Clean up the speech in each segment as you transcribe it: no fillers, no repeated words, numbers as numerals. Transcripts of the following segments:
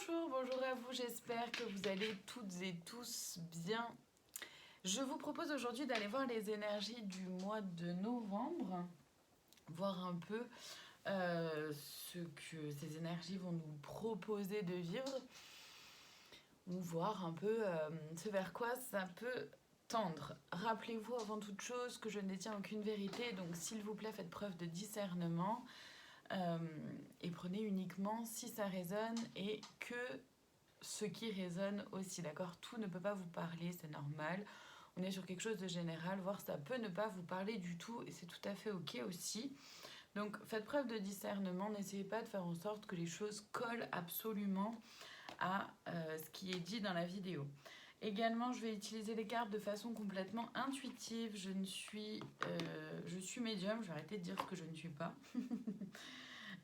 Bonjour à vous, j'espère que vous allez toutes et tous bien. Je vous propose aujourd'hui d'aller voir les énergies du mois de novembre, voir un peu ce que ces énergies vont nous proposer de vivre, ou voir un peu ce vers quoi ça peut tendre. Rappelez-vous avant toute chose que je ne détiens aucune vérité, donc s'il vous plaît faites preuve de discernement. Et prenez uniquement si ça résonne et que ce qui résonne aussi, d'accord? Tout ne peut pas vous parler, c'est normal. On est sur quelque chose de général, voire ça peut ne pas vous parler du tout et c'est tout à fait ok aussi. Donc faites preuve de discernement, n'essayez pas de faire en sorte que les choses collent absolument à ce qui est dit dans la vidéo. Également, je vais utiliser les cartes de façon complètement intuitive. Je suis médium, je vais arrêter de dire ce que je ne suis pas.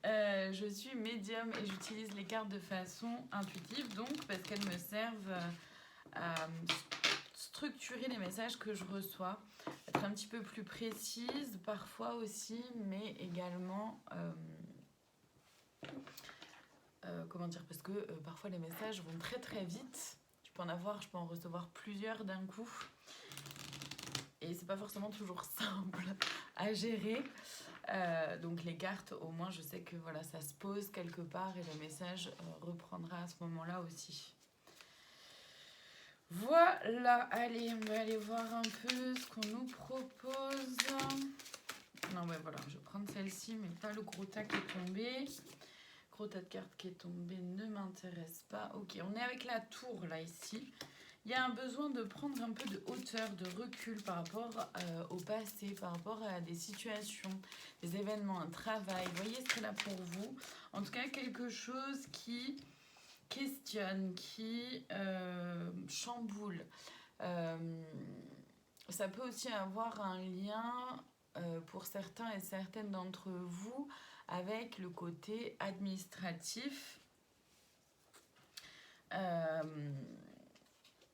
Je suis médium et j'utilise les cartes de façon intuitive, donc parce qu'elles me servent à structurer les messages que je reçois, être un petit peu plus précise parfois aussi, mais également comment dire, parce que parfois les messages vont très très vite. Je peux en recevoir plusieurs d'un coup. Et c'est pas forcément toujours simple à gérer. Donc les cartes, au moins je sais que voilà, ça se pose quelque part et le message reprendra à ce moment-là aussi. Voilà, allez, on va aller voir un peu ce qu'on nous propose. Non, ouais, voilà, je vais prendre celle-ci, mais pas le gros tas qui est tombé. Gros tas de cartes qui est tombé ne m'intéresse pas. Ok, on est avec la tour là ici. Il y a un besoin de prendre un peu de hauteur, de recul par rapport au passé, par rapport à des situations, des événements, un travail. Vous voyez ce qu'il y a là pour vous. En tout cas, quelque chose qui questionne, qui chamboule. Ça peut aussi avoir un lien pour certains et certaines d'entre vous avec le côté administratif.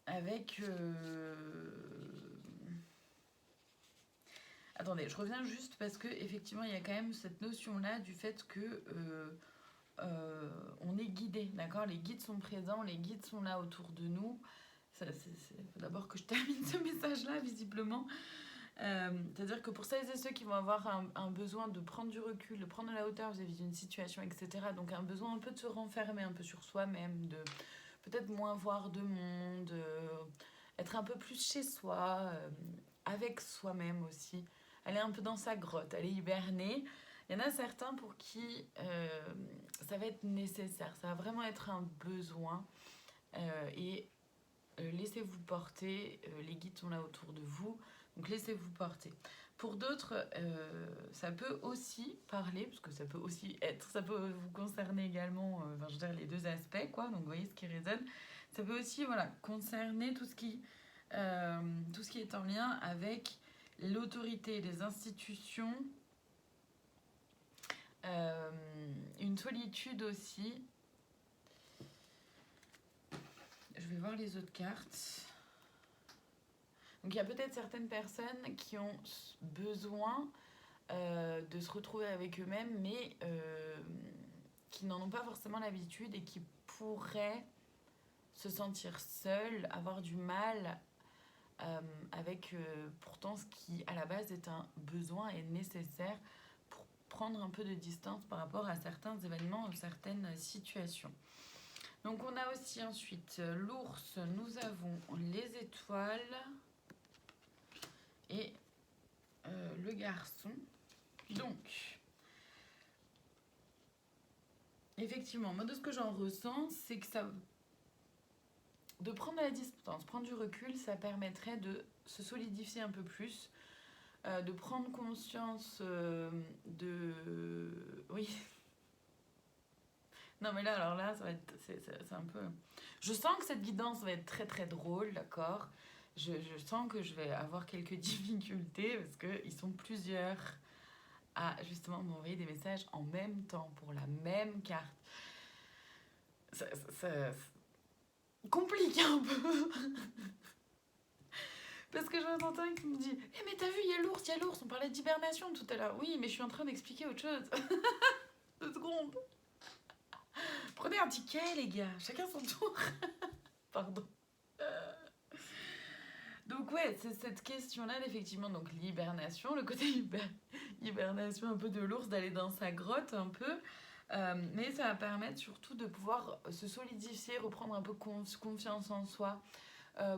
Avec... Attendez, je reviens juste parce que effectivement il y a quand même cette notion-là du fait que on est guidé, d'accord? Les guides sont présents, les guides sont là autour de nous. Il faut d'abord que je termine ce message-là, visiblement. C'est-à-dire que pour celles et ceux qui vont avoir un besoin de prendre du recul, de prendre de la hauteur vis-à-vis d'une situation, etc., donc un besoin un peu de se renfermer un peu sur soi-même, de peut-être moins voir de monde, être un peu plus chez soi, avec soi-même aussi, aller un peu dans sa grotte, aller hiberner. Il y en a certains pour qui ça va être nécessaire, ça va vraiment être un besoin et laissez-vous porter, les guides sont là autour de vous, donc laissez-vous porter. Pour d'autres, ça peut aussi parler, parce que ça peut aussi être, ça peut vous concerner également, je veux dire les deux aspects, quoi, donc vous voyez ce qui résonne. Ça peut aussi voilà, concerner tout ce qui est en lien avec l'autorité, les institutions, une solitude aussi. Je vais voir les autres cartes. Donc il y a peut-être certaines personnes qui ont besoin de se retrouver avec eux-mêmes, mais qui n'en ont pas forcément l'habitude et qui pourraient se sentir seuls, avoir du mal avec pourtant ce qui à la base est un besoin et nécessaire pour prendre un peu de distance par rapport à certains événements ou certaines situations. Donc on a aussi ensuite l'ours, nous avons les étoiles et le garçon. Donc, effectivement, moi de ce que j'en ressens, c'est que ça, de prendre la distance, prendre du recul, ça permettrait de se solidifier un peu plus, de prendre conscience oui. Non mais là, alors là, ça va être, c'est un peu... Je sens que cette guidance va être très très drôle, d'accord? Je sens que je vais avoir quelques difficultés parce qu'ils sont plusieurs à justement m'envoyer des messages en même temps pour la même carte. Ça complique un peu. Parce que j'en entends un qui me dit « Eh mais t'as vu, il y a l'ours, on parlait d'hibernation tout à l'heure. » Oui, mais je suis en train d'expliquer autre chose. 2 secondes. Prenez un ticket, les gars. Chacun son tour. Pardon. Donc ouais, c'est cette question-là, effectivement, donc l'hibernation, le côté hibernation un peu de l'ours, d'aller dans sa grotte un peu. Mais ça va permettre surtout de pouvoir se solidifier, reprendre un peu confiance en soi,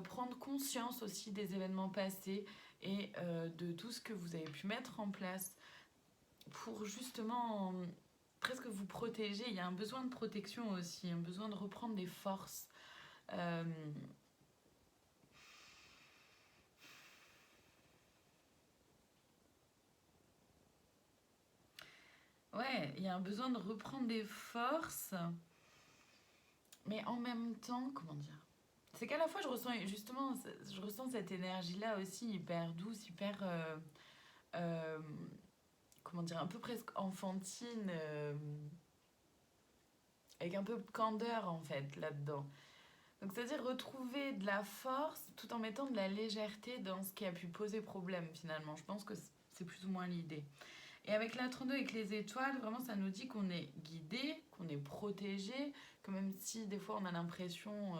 prendre conscience aussi des événements passés et de tout ce que vous avez pu mettre en place pour justement presque vous protéger. Il y a un besoin de protection aussi, un besoin de reprendre des forces. Euh, ouais, il y a un besoin de reprendre des forces, mais en même temps, comment dire? C'est qu'à la fois, je ressens justement, je ressens cette énergie-là aussi hyper douce, hyper, euh, comment dire, un peu presque enfantine, avec un peu de candeur en fait là-dedans. Donc c'est-à-dire retrouver de la force tout en mettant de la légèreté dans ce qui a pu poser problème finalement. Je pense que c'est plus ou moins l'idée. Et avec la 32, avec les étoiles, vraiment ça nous dit qu'on est guidé, qu'on est protégé, que même si des fois on a l'impression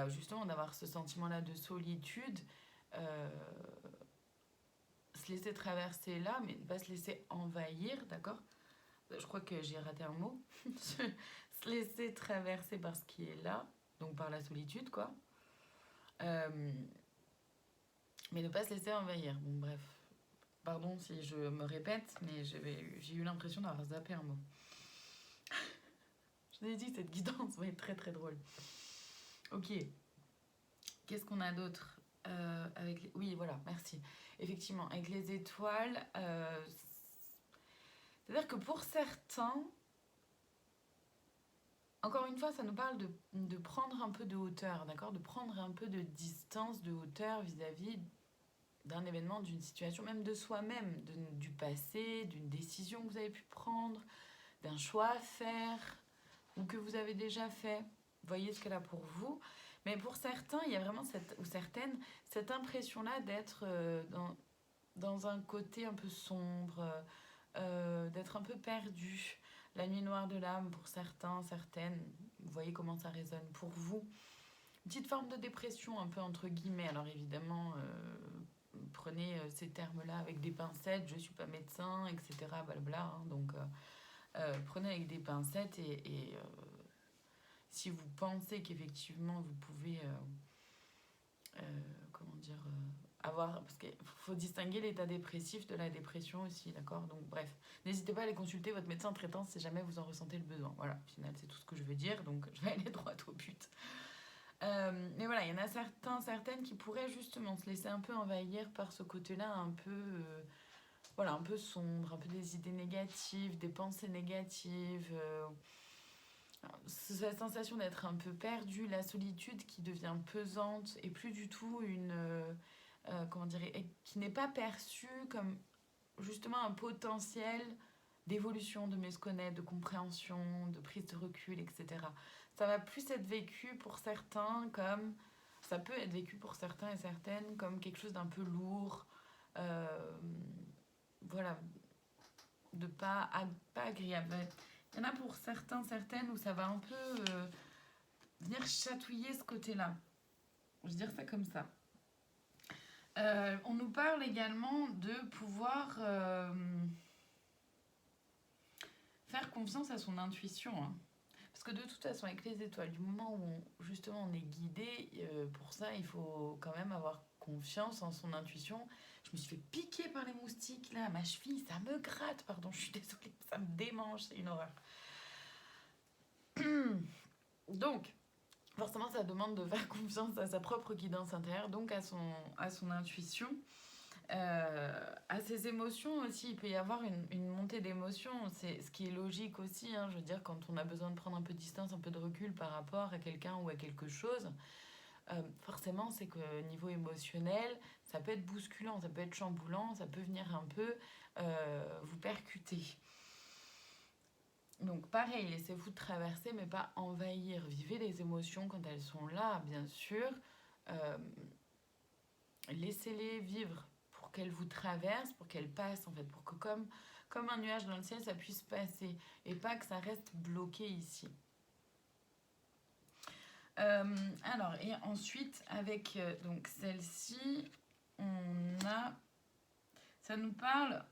justement d'avoir ce sentiment-là de solitude, euh, se laisser traverser là, mais ne pas se laisser envahir, d'accord? Je crois que j'ai raté un mot. Se laisser traverser par ce qui est là, donc par la solitude, quoi. Euh, mais ne pas se laisser envahir. Bon, bref. Pardon si je me répète, mais j'ai eu l'impression d'avoir zappé un mot. Je vous ai dit, cette guidance va être très très drôle. Ok. Qu'est-ce qu'on a d'autre Oui, voilà, merci. Effectivement, avec les étoiles, c'est-à-dire que pour certains, encore une fois, ça nous parle de prendre un peu de hauteur, d'accord? De prendre un peu de distance, de hauteur vis-à-vis d'un événement, d'une situation, même de soi-même, du passé, d'une décision que vous avez pu prendre, d'un choix à faire ou que vous avez déjà fait. Voyez ce qu'elle a pour vous. Mais pour certains, il y a vraiment certaines, cette impression-là d'être dans un côté un peu sombre, d'être un peu perdu. La nuit noire de l'âme pour certains, certaines. Vous voyez comment ça résonne pour vous. Une petite forme de dépression un peu entre guillemets. Alors évidemment, prenez ces termes-là avec des pincettes. Je suis pas médecin, etc. Blabla. Hein, donc prenez avec des pincettes et si vous pensez qu'effectivement vous pouvez, comment dire, avoir, parce qu'il faut distinguer l'état dépressif de la dépression aussi, d'accord? Donc bref, n'hésitez pas à aller consulter votre médecin traitant si jamais vous en ressentez le besoin. Voilà, au final c'est tout ce que je veux dire, donc je vais aller droit au but. Mais voilà, il y en a certaines qui pourraient justement se laisser un peu envahir par ce côté-là un peu, voilà, un peu sombre, un peu des idées négatives, des pensées négatives. Cette sensation d'être un peu perdu, la solitude qui devient pesante et plus du tout comment dire, qui n'est pas perçue comme justement un potentiel d'évolution, de mieux se connaître, de compréhension, de prise de recul, etc. Ça va plus être vécu pour certains comme, ça peut être vécu pour certains et certaines comme quelque chose d'un peu lourd, voilà, de pas agréable. Il y en a pour certains, certaines où ça va un peu venir chatouiller ce côté-là. Je vais dire ça comme ça. On nous parle également de pouvoir faire confiance à son intuition. Hein. Parce que de toute façon, avec les étoiles, du moment où justement on est guidé, pour ça, il faut quand même avoir confiance en son intuition. Je me suis fait piquer par les moustiques, là, ma cheville, ça me gratte, pardon, je suis désolée, ça me démange, c'est une horreur. Donc, forcément, ça demande de faire confiance à sa propre guidance intérieure, donc à son intuition. À ses émotions aussi, il peut y avoir une montée d'émotions, c'est ce qui est logique aussi, hein, je veux dire, quand on a besoin de prendre un peu de distance, un peu de recul par rapport à quelqu'un ou à quelque chose, forcément, c'est que niveau émotionnel, ça peut être bousculant, ça peut être chamboulant, ça peut venir un peu vous percuter. Donc pareil, laissez-vous traverser, mais pas envahir. Vivez les émotions quand elles sont là, bien sûr. Euh, Laissez-les vivre pour qu'elles vous traversent, pour qu'elles passent, en fait. Pour que comme comme un nuage dans le ciel, ça puisse passer et pas que ça reste bloqué ici. Alors, et ensuite, avec donc celle-ci, on a... Ça nous parle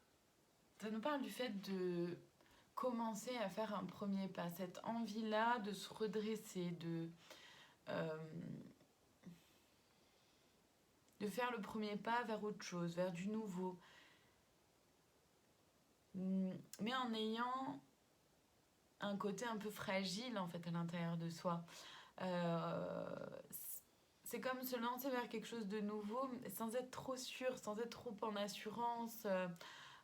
du fait de commencer à faire un premier pas. Cette envie-là de se redresser, de faire le premier pas vers autre chose, vers du nouveau. Mais en ayant un côté un peu fragile, en fait, à l'intérieur de soi. C'est comme se lancer vers quelque chose de nouveau sans être trop sûr, sans être trop en assurance.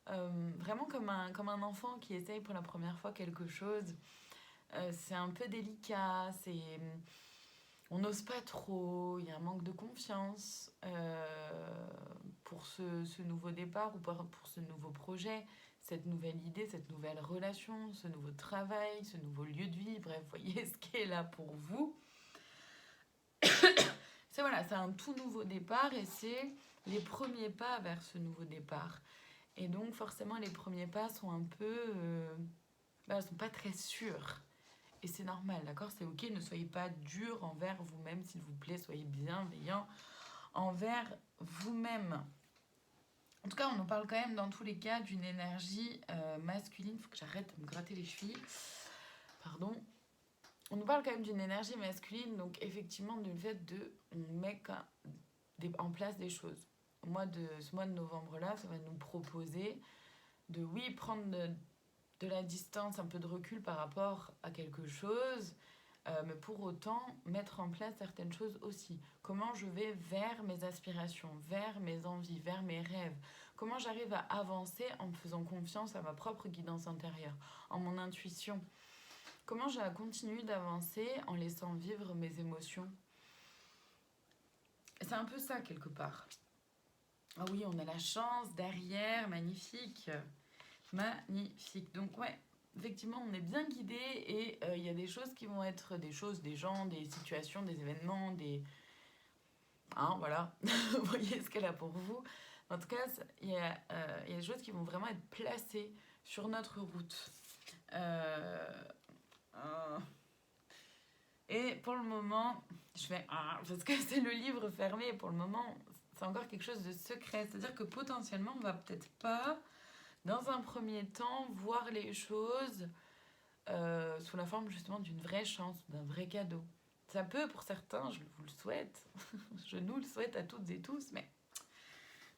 Vraiment comme un enfant qui essaye pour la première fois quelque chose. C'est un peu délicat, on n'ose pas trop, il y a un manque de confiance pour ce nouveau départ ou pour ce nouveau projet, cette nouvelle idée, cette nouvelle relation, ce nouveau travail, ce nouveau lieu de vie. Bref, voyez ce qui est là pour vous. C'est un tout nouveau départ et c'est les premiers pas vers ce nouveau départ. Et donc forcément les premiers pas sont un peu... sont pas très sûrs. Et c'est normal, d'accord? C'est ok, ne soyez pas dur envers vous-même, s'il vous plaît, soyez bienveillant envers vous-même. En tout cas, on nous parle quand même dans tous les cas d'une énergie masculine. Faut que j'arrête de me gratter les chevilles. Pardon. On nous parle quand même d'une énergie masculine, donc effectivement du fait on met en place des choses. Ce mois de novembre-là, ça va nous proposer de, oui, prendre de la distance, un peu de recul par rapport à quelque chose, mais pour autant mettre en place certaines choses aussi. Comment je vais vers mes aspirations, vers mes envies, vers mes rêves. Comment j'arrive à avancer en me faisant confiance à ma propre guidance intérieure, en mon intuition. Comment je continue d'avancer en laissant vivre mes émotions. C'est un peu ça quelque part. Ah oui, on a la chance derrière, magnifique. Magnifique. Donc ouais, effectivement, on est bien guidé et il y a des choses qui vont être des choses, des gens, des situations, des événements, voilà, vous voyez ce qu'elle a pour vous. En tout cas, il y a des choses qui vont vraiment être placées sur notre route. Et pour le moment, je fais parce que c'est le livre fermé, et pour le moment, c'est encore quelque chose de secret. C'est-à-dire que potentiellement, on va peut-être pas, dans un premier temps, voir les choses sous la forme justement d'une vraie chance, d'un vrai cadeau. Ça peut, pour certains, je vous le souhaite, je nous le souhaite à toutes et tous, mais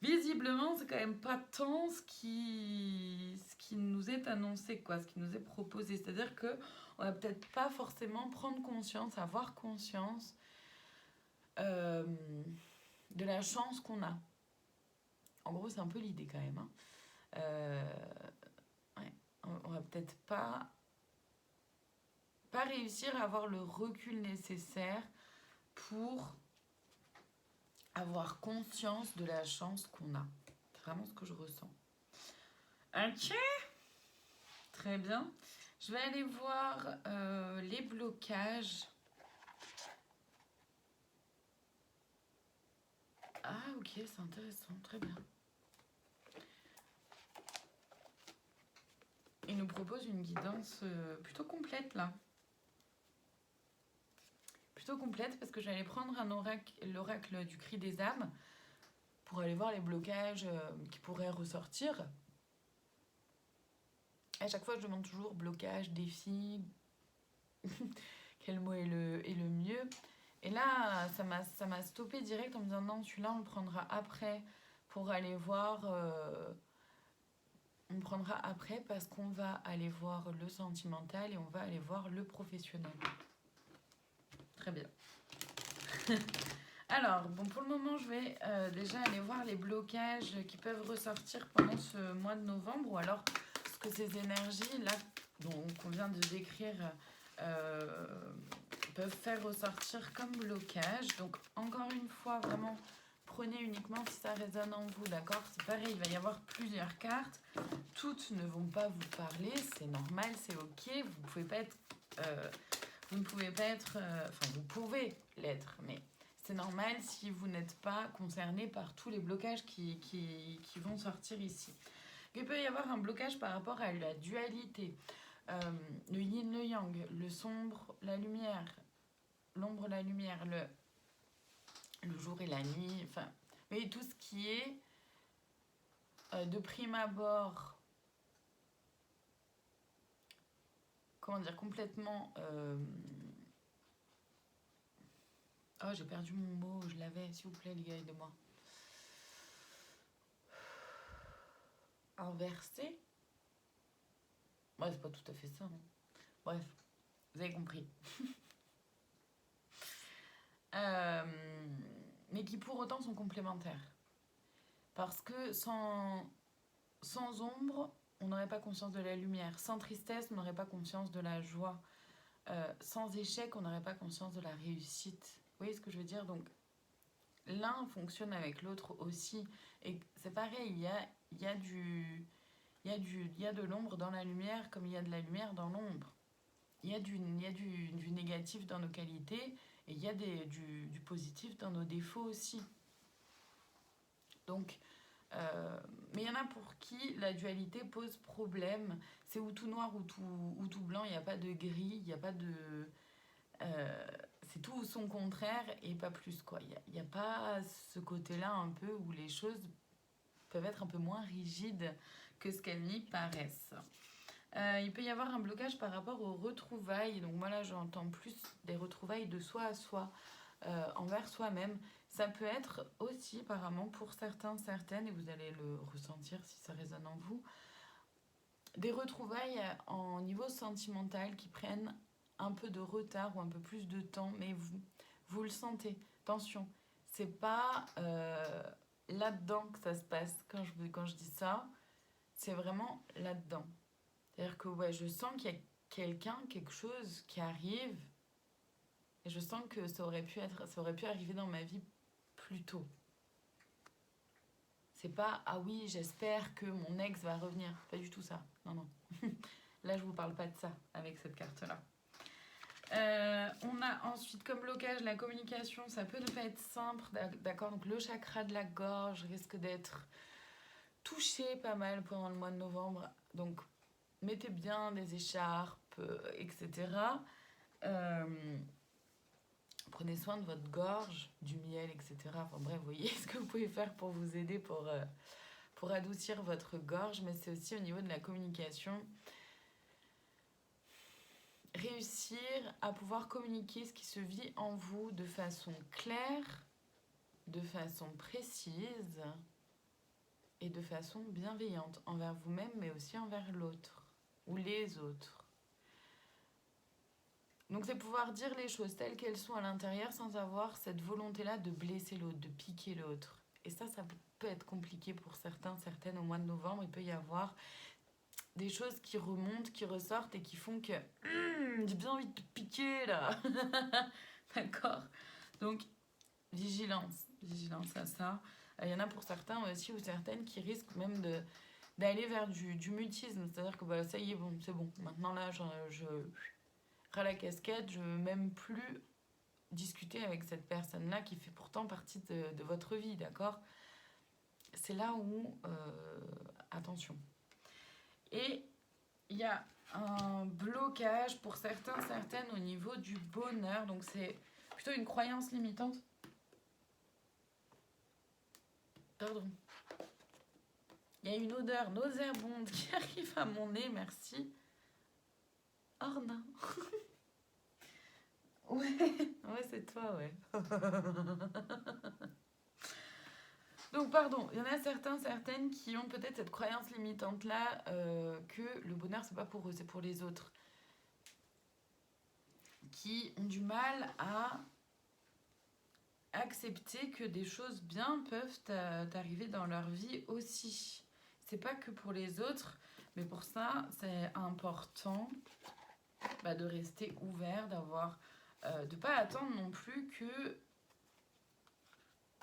visiblement, c'est quand même pas tant ce qui nous est annoncé, quoi, ce qui nous est proposé. C'est-à-dire que on va peut-être pas forcément prendre conscience, avoir conscience de la chance qu'on a. En gros, c'est un peu l'idée quand même. Ouais, on va peut-être pas réussir à avoir le recul nécessaire pour avoir conscience de la chance qu'on a. C'est vraiment ce que je ressens. Ok, très bien. Je vais aller voir les blocages. Ah ok, c'est intéressant, très bien. Il nous propose une guidance plutôt complète là. Plutôt complète parce que j'allais prendre l'oracle du cri des âmes pour aller voir les blocages qui pourraient ressortir. À chaque fois, je demande toujours blocage, défi, quel mot est le mieux. Et là, ça m'a stoppé direct en me disant non, celui-là, on le prendra après pour aller voir... on le prendra après parce qu'on va aller voir le sentimental et on va aller voir le professionnel. Très bien. Alors, bon, pour le moment, je vais déjà aller voir les blocages qui peuvent ressortir pendant ce mois de novembre ou alors ce que ces énergies-là qu'on vient de décrire peuvent faire ressortir comme blocage. Donc, encore une fois, vraiment, prenez uniquement si ça résonne en vous, d'accord? C'est pareil, il va y avoir plusieurs cartes. Toutes ne vont pas vous parler, c'est normal, c'est ok. Vous ne pouvez pas être... vous pouvez l'être, mais c'est normal si vous n'êtes pas concerné par tous les blocages qui vont sortir ici. Il peut y avoir un blocage par rapport à la dualité. Le yin, le yang, le sombre, la lumière, l'ombre, la lumière, le jour et la nuit. Enfin, mais tout ce qui est de prime abord, comment dire, complètement... Oh, j'ai perdu mon mot, je l'avais, s'il vous plaît, les gars, aidez-moi. Inversé. Ouais, c'est pas tout à fait ça. Hein. Bref, vous avez compris. Mais qui pour autant sont complémentaires. Parce que sans ombre, on n'aurait pas conscience de la lumière. Sans tristesse, on n'aurait pas conscience de la joie. Sans échec, on n'aurait pas conscience de la réussite. Vous voyez ce que je veux dire? Donc, l'un fonctionne avec l'autre aussi. Et c'est pareil, il y a de l'ombre dans la lumière comme il y a de la lumière dans l'ombre. Il y a du négatif dans nos qualités et il y a du positif dans nos défauts aussi. Donc, mais il y en a pour qui la dualité pose problème. C'est ou tout noir ou tout blanc, il n'y a pas de gris, il n'y a pas de... c'est tout son contraire et pas plus, quoi. Il n'y a pas ce côté-là un peu où les choses peuvent être un peu moins rigides que ce qu'elles n'y paraissent. Il peut y avoir un blocage par rapport aux retrouvailles. Donc moi là, j'entends plus des retrouvailles de soi à soi, envers soi-même. Ça peut être aussi, apparemment, pour certains, certaines, et vous allez le ressentir si ça résonne en vous, des retrouvailles en niveau sentimental qui prennent un peu de retard ou un peu plus de temps, mais vous le sentez. Attention, c'est pas là-dedans que ça se passe quand je dis ça, c'est vraiment là-dedans. C'est-à-dire que ouais, je sens qu'il y a quelqu'un, quelque chose qui arrive, et je sens que ça aurait pu arriver dans ma vie plus tôt. C'est pas ah oui, j'espère que mon ex va revenir. Pas du tout ça. Non, non. Là, je vous parle pas de ça avec cette carte-là. On a ensuite comme blocage la communication. Ça peut ne pas être simple, d'accord. Donc le chakra de la gorge risque d'être touché pas mal pendant le mois de novembre. Donc mettez bien des écharpes, etc. Prenez soin de votre gorge, du miel, etc. Enfin bref, vous voyez ce que vous pouvez faire pour vous aider, pour adoucir votre gorge. Mais c'est aussi au niveau de la communication. Réussir à pouvoir communiquer ce qui se vit en vous de façon claire, de façon précise et de façon bienveillante envers vous-même, mais aussi envers l'autre ou les autres. Donc c'est pouvoir dire les choses telles qu'elles sont à l'intérieur sans avoir cette volonté-là de blesser l'autre, de piquer l'autre. Et ça peut être compliqué pour certains, certaines au mois de novembre. Il peut y avoir des choses qui remontent, qui ressortent et qui font que j'ai bien envie de te piquer là. D'accord? Donc vigilance à ça. Il y en a pour certains aussi ou certaines qui risquent même d'aller vers du mutisme. C'est-à-dire que bah, ça y est, bon, c'est bon. Maintenant là, je ras la casquette, je veux même plus discuter avec cette personne-là qui fait pourtant partie de votre vie, d'accord? C'est là où... attention. Et il y a un blocage pour certains, certaines au niveau du bonheur. Donc c'est plutôt une croyance limitante. Pardon. Il y a une odeur nauséabonde qui arrive à mon nez, merci. Orna. Ouais, c'est toi, ouais. Donc, pardon, il y en a certains, certaines qui ont peut-être cette croyance limitante-là que le bonheur, c'est pas pour eux, c'est pour les autres. Qui ont du mal à accepter que des choses bien peuvent t'arriver dans leur vie aussi. C'est pas que pour les autres, mais pour ça, c'est important de rester ouvert, de pas attendre non plus que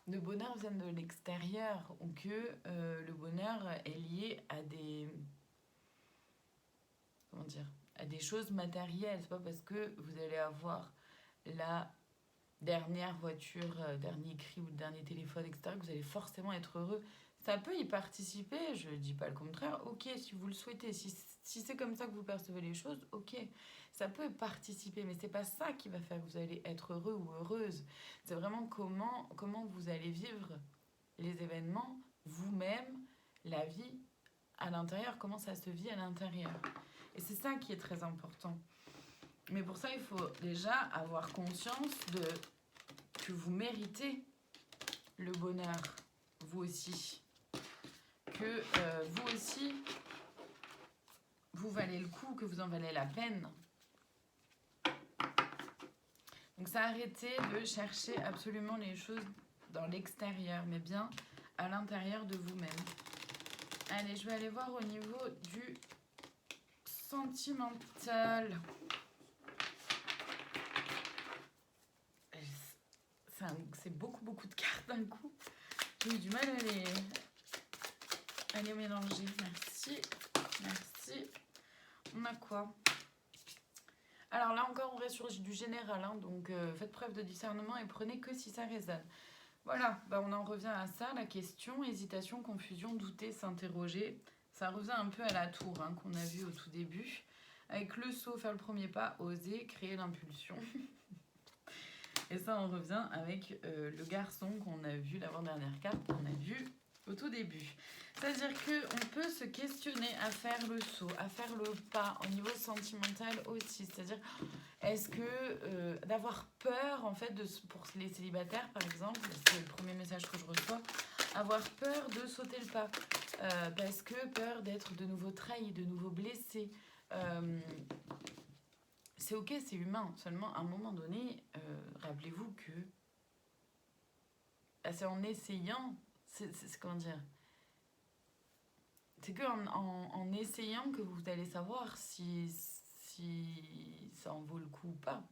le bonheur vienne de l'extérieur ou que le bonheur est lié à à des choses matérielles. C'est pas parce que vous allez avoir la dernière voiture, dernier cri ou le dernier téléphone, etc., que vous allez forcément être heureux. Ça peut y participer, je dis pas le contraire. Ok, si vous le souhaitez, si c'est comme ça que vous percevez les choses, ok, ça peut participer, mais c'est pas ça qui va faire que vous allez être heureux ou heureuse. C'est vraiment comment vous allez vivre les événements, vous-même, la vie à l'intérieur, comment ça se vit à l'intérieur. Et c'est ça qui est très important. Mais pour ça, il faut déjà avoir conscience que vous méritez le bonheur, vous aussi. Que vous aussi, vous valez le coup, que vous en valez la peine. Donc ça, arrêtez de chercher absolument les choses dans l'extérieur, mais bien à l'intérieur de vous-même. Allez, je vais aller voir au niveau du sentimental. C'est beaucoup de cartes d'un coup. J'ai eu du mal à les mélanger. Merci. On a quoi? Alors là encore, on reste sur du général, hein, donc faites preuve de discernement et prenez que si ça résonne. Voilà, on en revient à ça, la question, hésitation, confusion, douter, s'interroger. Ça revient un peu à la tour hein, qu'on a vu au tout début. Avec le saut, faire le premier pas, oser, créer l'impulsion. Et ça, on revient avec le garçon qu'on a vu, l'avant-dernière carte qu'on a vue au tout début. C'est-à-dire qu'on peut se questionner à faire le saut, à faire le pas au niveau sentimental aussi. C'est-à-dire, est-ce que d'avoir peur, en fait, pour les célibataires, par exemple, c'est le premier message que je reçois, avoir peur de sauter le pas. Parce que peur d'être de nouveau trahi, de nouveau blessé. C'est ok, c'est humain. Seulement, à un moment donné, rappelez-vous que c'est en essayant, c'est comment dire, c'est en essayant que vous allez savoir si ça en vaut le coup ou pas.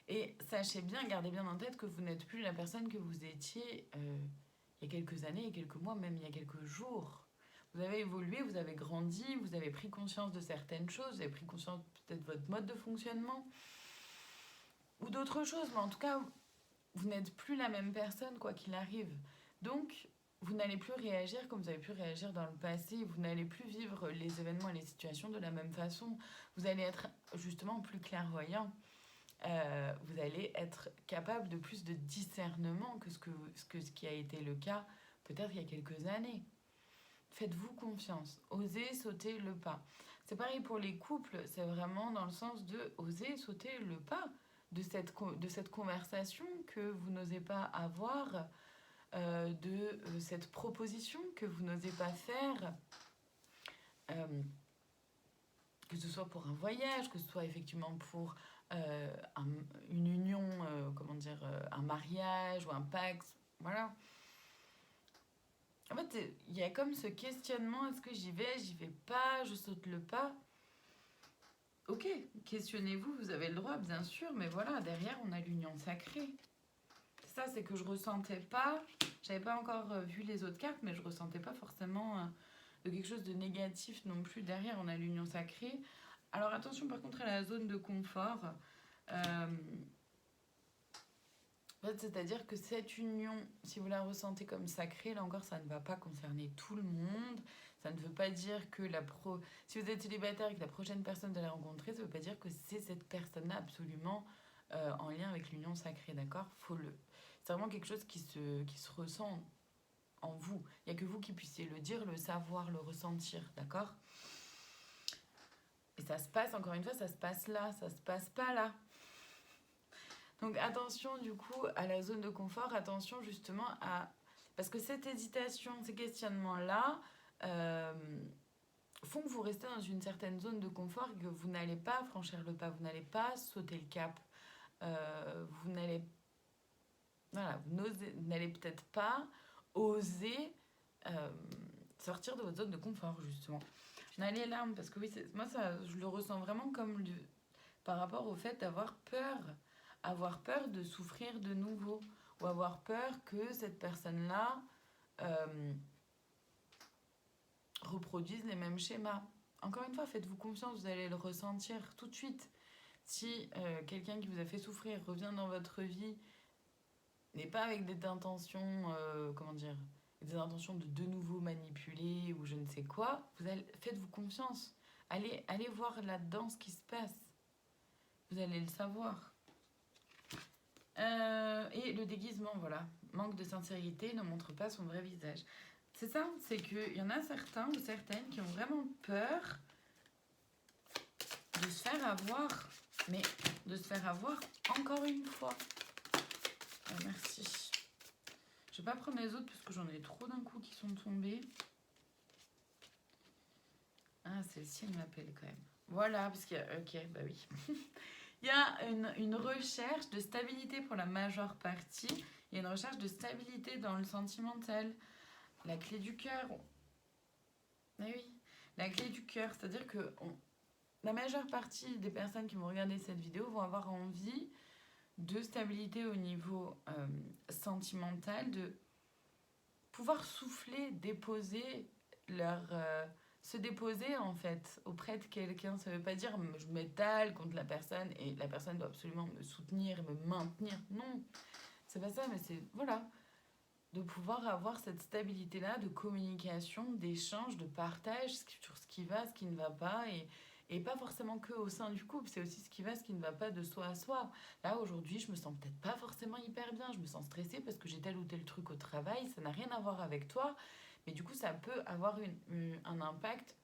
Et sachez bien, gardez bien en tête que vous n'êtes plus la personne que vous étiez il y a quelques années, il y a quelques mois, même il y a quelques jours. Vous avez évolué, vous avez grandi, vous avez pris conscience de certaines choses, vous avez pris conscience peut-être de votre mode de fonctionnement ou d'autres choses, mais en tout cas, vous n'êtes plus la même personne quoi qu'il arrive. Donc, vous n'allez plus réagir comme vous avez pu réagir dans le passé, vous n'allez plus vivre les événements et les situations de la même façon. Vous allez être justement plus clairvoyant. Vous allez être capable de plus de discernement que ce qui a été le cas peut-être il y a quelques années. Faites-vous confiance, osez sauter le pas. C'est pareil pour les couples, c'est vraiment dans le sens de oser sauter le pas de cette conversation que vous n'osez pas avoir, de cette proposition que vous n'osez pas faire, que ce soit pour un voyage, que ce soit effectivement pour une union, un mariage ou un pacte, voilà. En fait, il y a comme ce questionnement, est-ce que j'y vais pas, je saute le pas. Ok, questionnez-vous, vous avez le droit, bien sûr, mais voilà, derrière, on a l'union sacrée. Ça, c'est que je ressentais pas, j'avais pas encore vu les autres cartes, mais je ressentais pas forcément de quelque chose de négatif non plus. Derrière, on a l'union sacrée. Alors attention, par contre, à la zone de confort. En fait, c'est-à-dire que cette union, si vous la ressentez comme sacrée, là encore, ça ne va pas concerner tout le monde. Ça ne veut pas dire que si vous êtes célibataire et que la prochaine personne que vous allez rencontrer, ça ne veut pas dire que c'est cette personne-là absolument en lien avec l'union sacrée, d'accord? C'est vraiment quelque chose qui se ressent en vous. Il n'y a que vous qui puissiez le dire, le savoir, le ressentir, d'accord? Et ça se passe, encore une fois, ça se passe là, ça se passe pas là. Donc attention du coup à la zone de confort, attention justement à... Parce que cette hésitation, ces questionnements-là font que vous restez dans une certaine zone de confort et que vous n'allez pas franchir le pas, vous n'allez pas sauter le cap. Vous n'allez peut-être pas oser sortir de votre zone de confort justement. On a les larmes parce que oui, moi ça, je le ressens vraiment comme par rapport au fait d'avoir peur de souffrir de nouveau, ou avoir peur que cette personne-là reproduise les mêmes schémas. Encore une fois, faites-vous confiance, vous allez le ressentir tout de suite. Si quelqu'un qui vous a fait souffrir revient dans votre vie, n'est pas avec des intentions, des intentions de nouveau manipuler ou je ne sais quoi, faites-vous confiance. Allez voir là-dedans ce qui se passe. Vous allez le savoir. Et le déguisement, voilà. Manque de sincérité, ne montre pas son vrai visage. C'est ça, c'est qu'il y en a certains ou certaines qui ont vraiment peur de se faire avoir. Mais de se faire avoir encore une fois. Merci. Je vais pas prendre les autres parce que j'en ai trop d'un coup qui sont tombés. Ah, celle-ci, elle m'appelle quand même. Voilà, parce qu'il y a... Ok, bah oui. Il y a une recherche de stabilité pour la majeure partie. Il y a une recherche de stabilité dans le sentimental. La clé du cœur. Ah oui, la clé du cœur. C'est-à-dire que la majeure partie des personnes qui vont regarder cette vidéo vont avoir envie de stabilité au niveau sentimental, de pouvoir souffler, déposer se déposer en fait auprès de quelqu'un. Ça veut pas dire je m'étale contre la personne et la personne doit absolument me soutenir, me maintenir. Non, c'est pas ça, mais c'est voilà, de pouvoir avoir cette stabilité là de communication, d'échange, de partage sur ce qui va, ce qui ne va pas et pas forcément que au sein du couple, c'est aussi ce qui va, ce qui ne va pas de soi à soi. Là, aujourd'hui, je me sens peut-être pas forcément hyper bien, je me sens stressée parce que j'ai tel ou tel truc au travail, ça n'a rien à voir avec toi, mais du coup, ça peut avoir un impact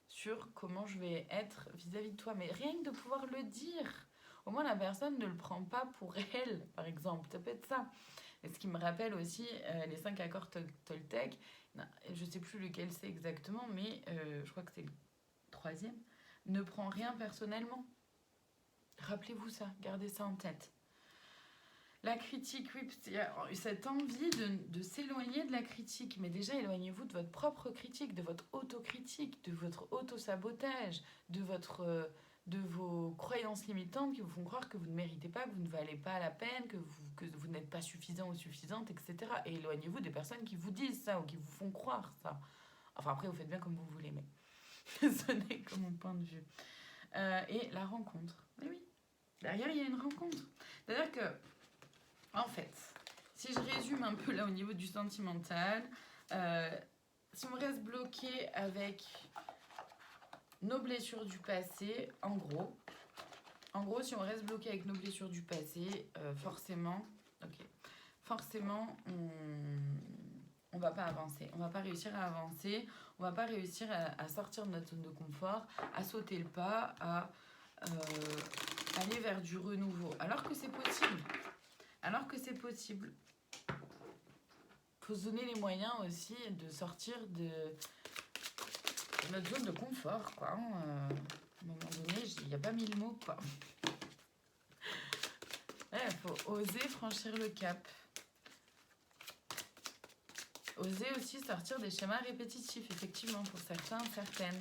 sur comment je vais être vis-à-vis de toi. Mais rien que de pouvoir le dire, au moins la personne ne le prend pas pour elle, par exemple, ça peut être ça. Et ce qui me rappelle aussi les 5 accords Toltec, je sais plus lequel c'est exactement, mais je crois que c'est le troisième. Ne prends rien personnellement. Rappelez-vous ça, gardez ça en tête. La critique, oui, il y a cette envie de s'éloigner de la critique. Mais déjà, éloignez-vous de votre propre critique, de votre autocritique, de votre auto-sabotage, de vos croyances limitantes qui vous font croire que vous ne méritez pas, que vous ne valez pas la peine, que vous n'êtes pas suffisant ou suffisante, etc. Et éloignez-vous des personnes qui vous disent ça ou qui vous font croire ça. Enfin, après, vous faites bien comme vous voulez, mais ce n'est que mon point de vue. Et la rencontre. Mais oui, derrière, il y a une rencontre. C'est-à-dire que en fait, si je résume un peu là au niveau du sentimental, si on reste bloqué avec nos blessures du passé, en gros, si on reste bloqué avec nos blessures du passé, forcément, on va pas avancer. On va pas réussir à avancer, on va pas réussir à sortir de notre zone de confort, à sauter le pas, à aller vers du renouveau. Alors que c'est possible. Faut se donner les moyens aussi de sortir de notre zone de confort, quoi. À un moment donné, il n'y a pas 1000 mots, quoi. Il faut oser franchir le cap. Oser aussi sortir des schémas répétitifs, effectivement, pour certains, certaines.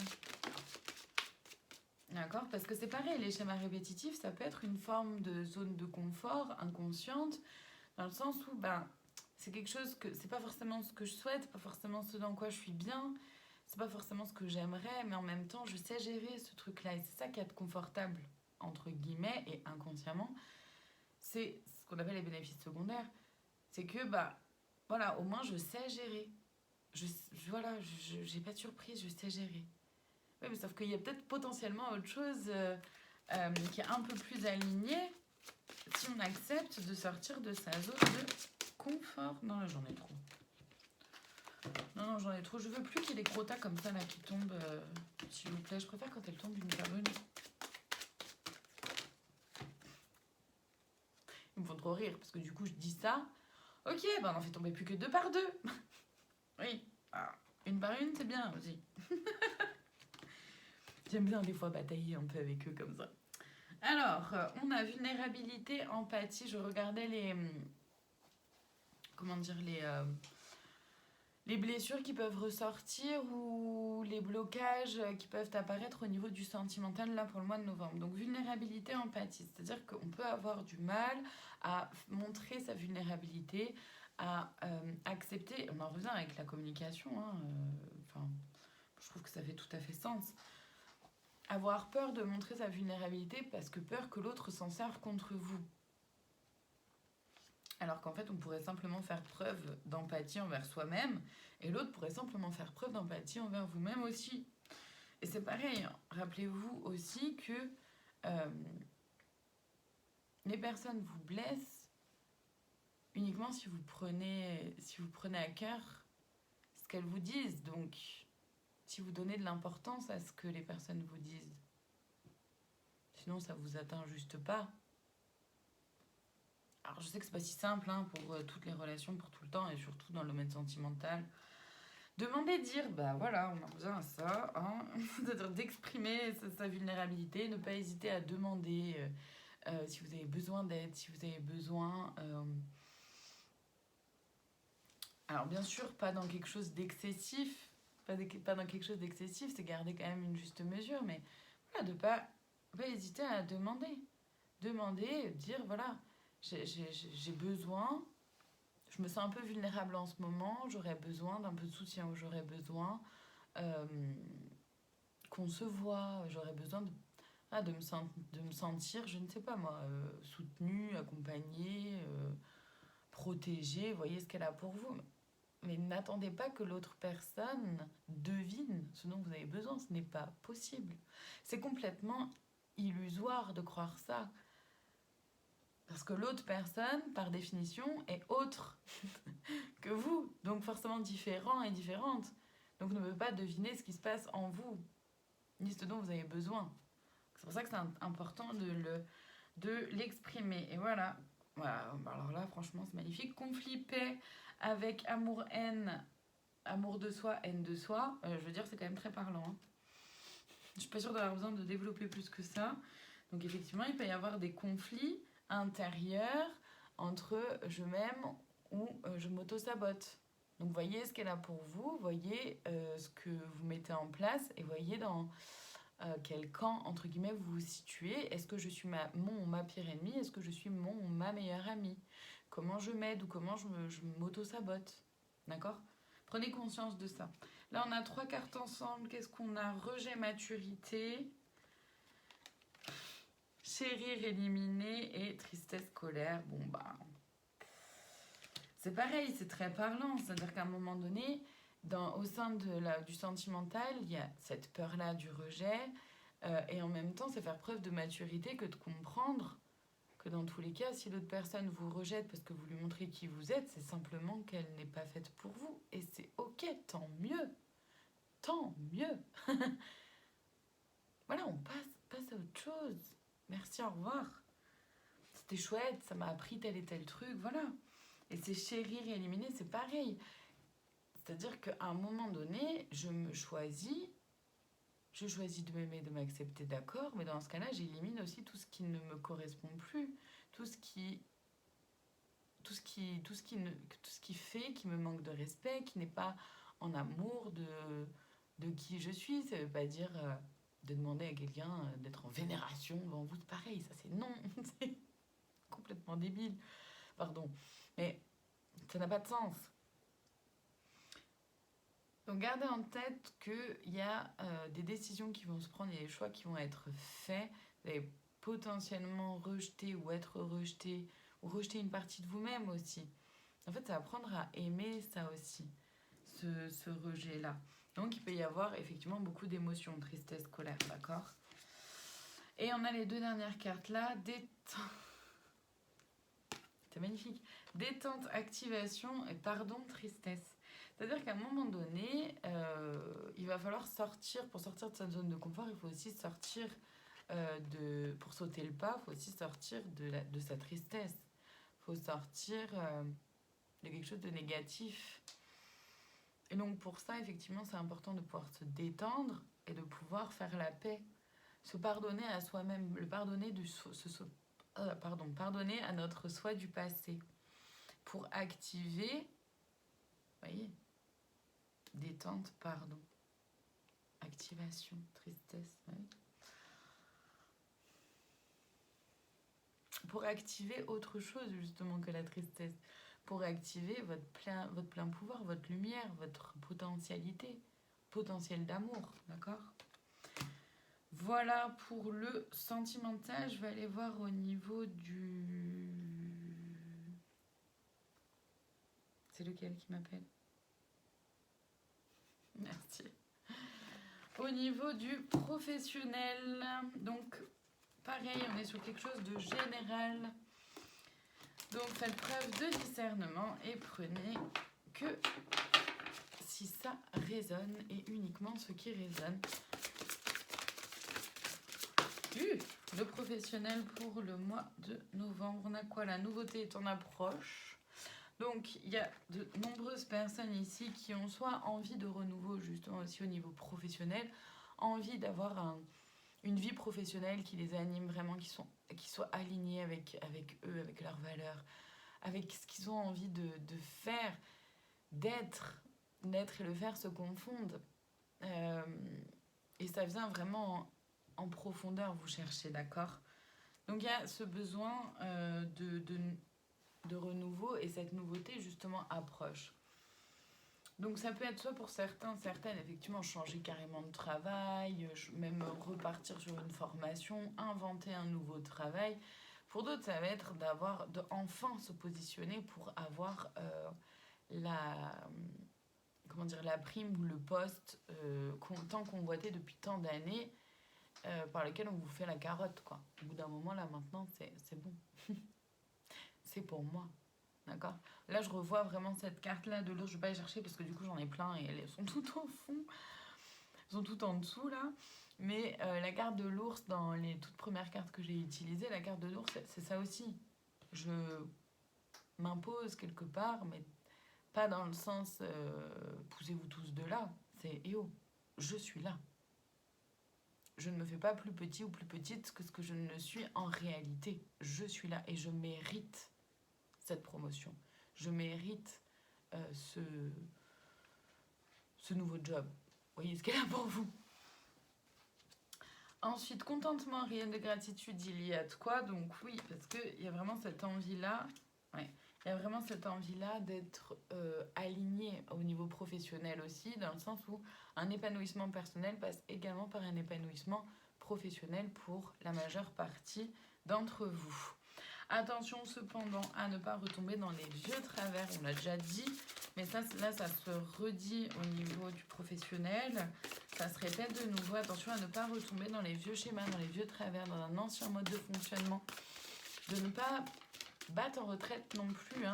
D'accord? Parce que c'est pareil, les schémas répétitifs, ça peut être une forme de zone de confort inconsciente, dans le sens où, c'est quelque chose que c'est pas forcément ce que je souhaite, pas forcément ce dans quoi je suis bien, c'est pas forcément ce que j'aimerais, mais en même temps, je sais gérer ce truc-là. Et c'est ça qui est confortable, entre guillemets, et inconsciemment. C'est ce qu'on appelle les bénéfices secondaires. C'est que, voilà, au moins, je sais gérer. J'ai pas de surprise, je sais gérer. Oui, mais sauf qu'il y a peut-être potentiellement autre chose qui est un peu plus alignée si on accepte de sortir de sa zone de confort. Non, là, j'en ai trop. Non, j'en ai trop. Je veux plus qu'il y ait des gros tas comme ça là qui tombent, s'il vous plaît. Je préfère quand elles tombent une par une. Ils me font trop rire parce que du coup, je dis ça. Ok, on en fait tomber plus que 2 par 2. Oui, une par une, c'est bien aussi. J'aime bien des fois batailler un peu avec eux comme ça. Alors, on a vulnérabilité, empathie. Je regardais les blessures qui peuvent ressortir ou les blocages qui peuvent apparaître au niveau du sentimental là pour le mois de novembre. Donc vulnérabilité, empathie, c'est-à-dire qu'on peut avoir du mal à montrer sa vulnérabilité, à accepter, on en revient avec la communication, je trouve que ça fait tout à fait sens. Avoir peur de montrer sa vulnérabilité parce que peur que l'autre s'en serve contre vous. Alors qu'en fait, on pourrait simplement faire preuve d'empathie envers soi-même et l'autre pourrait simplement faire preuve d'empathie envers vous-même aussi. Et c'est pareil, hein. Rappelez-vous aussi que euh, les personnes vous blessent uniquement si vous prenez à cœur ce qu'elles vous disent. Donc, si vous donnez de l'importance à ce que les personnes vous disent. Sinon, ça vous atteint juste pas. Alors, je sais que c'est pas si simple hein, pour toutes les relations, pour tout le temps, et surtout dans le domaine sentimental. Demander, dire, bah voilà, on a besoin de ça, hein. C'est-à-dire d'exprimer sa vulnérabilité, ne pas hésiter à demander si vous avez besoin d'aide, si vous avez besoin... Alors, bien sûr, pas dans quelque chose d'excessif, pas dans quelque chose d'excessif, c'est garder quand même une juste mesure, mais voilà, de pas hésiter à demander. Demander, dire, voilà, j'ai besoin... Je me sens un peu vulnérable en ce moment, j'aurais besoin d'un peu de soutien, ou j'aurais besoin euh, qu'on se voit, j'aurais besoin de me sentir, je ne sais pas moi, soutenue, accompagnée, protégée, voyez ce qu'elle a pour vous. Mais n'attendez pas que l'autre personne devine ce dont vous avez besoin, ce n'est pas possible. C'est complètement illusoire de croire ça. Parce que l'autre personne, par définition, est autre que vous, donc forcément différent et différente. Donc ne peut pas deviner ce qui se passe en vous, ni ce dont vous avez besoin. C'est pour ça que c'est important de l'exprimer. Et voilà. Voilà. Alors là, franchement, c'est magnifique. Conflit, paix, avec amour, haine, amour de soi, haine de soi. Je veux dire, c'est quand même très parlant. Hein. Je suis pas sûre d'avoir besoin de développer plus que ça. Donc effectivement, il peut y avoir des conflits intérieurs entre je m'aime ou je m'auto-sabote. Donc voyez ce qu'elle a pour vous, voyez ce que vous mettez en place et voyez dans quel camp, entre guillemets, vous vous situez. Est-ce que je suis mon ou ma pire ennemie? Est-ce que je suis mon ou ma meilleure amie? Comment je m'aide ou comment je m'auto-sabote? D'accord? Prenez conscience de ça. Là, on a 3 cartes ensemble. Qu'est-ce qu'on a? Rejet, maturité, chérir, éliminé et tristesse, colère. Bon, bah... C'est pareil, c'est très parlant. C'est-à-dire qu'à un moment donné, au sein du sentimental, il y a cette peur-là du rejet. Et en même temps, c'est faire preuve de maturité que de comprendre que dans tous les cas, si l'autre personne vous rejette parce que vous lui montrez qui vous êtes, c'est simplement qu'elle n'est pas faite pour vous. Et c'est ok, tant mieux. Tant mieux. Voilà, on passe à autre chose. Merci, au revoir. C'était chouette, ça m'a appris tel et tel truc, voilà. Et c'est chérir et éliminer, c'est pareil. C'est-à-dire qu'à un moment donné, je choisis de m'aimer, de m'accepter, d'accord, mais dans ce cas-là, j'élimine aussi tout ce qui ne me correspond plus, tout ce qui fait, qui me manque de respect, qui n'est pas en amour de qui je suis. Ça veut pas dire de demander à quelqu'un d'être en vénération devant vous, c'est pareil, ça c'est non, c'est complètement débile, pardon. Mais ça n'a pas de sens. Donc gardez en tête qu'il y a des décisions qui vont se prendre, il y a des choix qui vont être faits. Vous allez potentiellement rejeter ou être rejeté, ou rejeter une partie de vous-même aussi. En fait, ça va apprendre à aimer ça aussi, ce rejet-là. Donc il peut y avoir effectivement beaucoup d'émotions, tristesse, colère, d'accord? Et on a les 2 dernières cartes là, détente. C'est magnifique. Détente, activation et pardon, tristesse. C'est-à-dire qu'à un moment donné, il va falloir sortir, pour sortir de sa zone de confort, il faut aussi sortir pour sauter le pas, il faut aussi sortir de sa tristesse. Il faut sortir de quelque chose de négatif. Et donc pour ça, effectivement, c'est important de pouvoir se détendre et de pouvoir faire la paix. Se pardonner à soi-même, le pardonner pardonner à notre soi du passé. Pour activer, vous voyez, détente, pardon, activation, tristesse, oui. Pour activer autre chose justement que la tristesse, pour activer votre plein pouvoir, votre lumière, votre potentialité, potentiel d'amour, d'accord? Voilà pour le sentimental. Je vais aller voir au niveau C'est lequel qui m'appelle? Merci. Au niveau du professionnel, donc pareil, on est sur quelque chose de général. Donc faites preuve de discernement et prenez que si ça résonne et uniquement ce qui résonne. Le professionnel pour le mois de novembre, on a quoi? La nouveauté est en approche. Donc il y a de nombreuses personnes ici qui ont soit envie de renouveau justement aussi au niveau professionnel, envie d'avoir une vie professionnelle qui les anime vraiment, qui soit alignée avec eux, avec leurs valeurs, avec ce qu'ils ont envie de faire, d'être et le faire se confondent. Et ça vient vraiment en profondeur, vous cherchez, d'accord? Donc il y a ce besoin de renouveau et cette nouveauté justement approche. Donc ça peut être soit pour certaines, effectivement, changer carrément de travail, même repartir sur une formation, inventer un nouveau travail. Pour d'autres, ça va être de enfin se positionner pour avoir la prime ou le poste tant convoité depuis tant d'années, par lequel on vous fait la carotte, quoi. Au bout d'un moment, là, maintenant, c'est bon. C'est pour moi. D'accord? Là, je revois vraiment cette carte-là de l'ours. Je ne vais pas les chercher parce que du coup, j'en ai plein et elles sont toutes au fond. Elles sont toutes en dessous, là. Mais la carte de l'ours, dans les toutes premières cartes que j'ai utilisées, la carte de l'ours, c'est ça aussi. Je m'impose quelque part, mais pas dans le sens poussez-vous tous de là. C'est je suis là. Je ne me fais pas plus petit ou plus petite que ce que je ne suis en réalité. Je suis là et je mérite cette promotion. Je mérite ce nouveau job. Vous voyez ce qu'elle a pour vous. Ensuite, contentement réel de gratitude, il y a de quoi? Donc oui, parce qu'il y a vraiment cette envie-là. Ouais. Il y a vraiment cette envie-là d'être aligné au niveau professionnel aussi, dans le sens où un épanouissement personnel passe également par un épanouissement professionnel pour la majeure partie d'entre vous. Attention cependant à ne pas retomber dans les vieux travers, on l'a déjà dit, mais ça se redit au niveau du professionnel, ça se répète de nouveau. Attention à ne pas retomber dans les vieux schémas, dans les vieux travers, dans un ancien mode de fonctionnement, de ne pas battre en retraite non plus.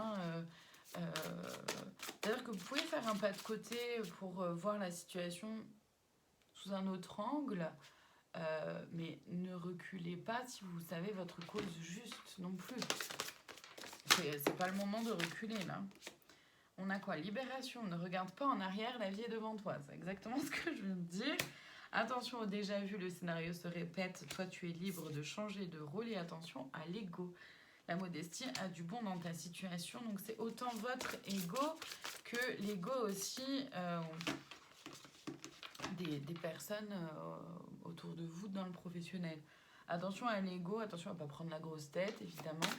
C'est-à-dire que vous pouvez faire un pas de côté pour voir la situation sous un autre angle, mais ne reculez pas si vous savez votre cause juste non plus. C'est pas le moment de reculer là. On a quoi? Libération. Ne regarde pas en arrière, la vie est devant toi. C'est exactement ce que je viens de dire. Attention au déjà vu, le scénario se répète. Toi, tu es libre de changer de rôle et attention à l'ego. La modestie a du bon dans ta situation. Donc, c'est autant votre ego que l'ego aussi des personnes autour de vous dans le professionnel. Attention à l'ego, attention à ne pas prendre la grosse tête, évidemment.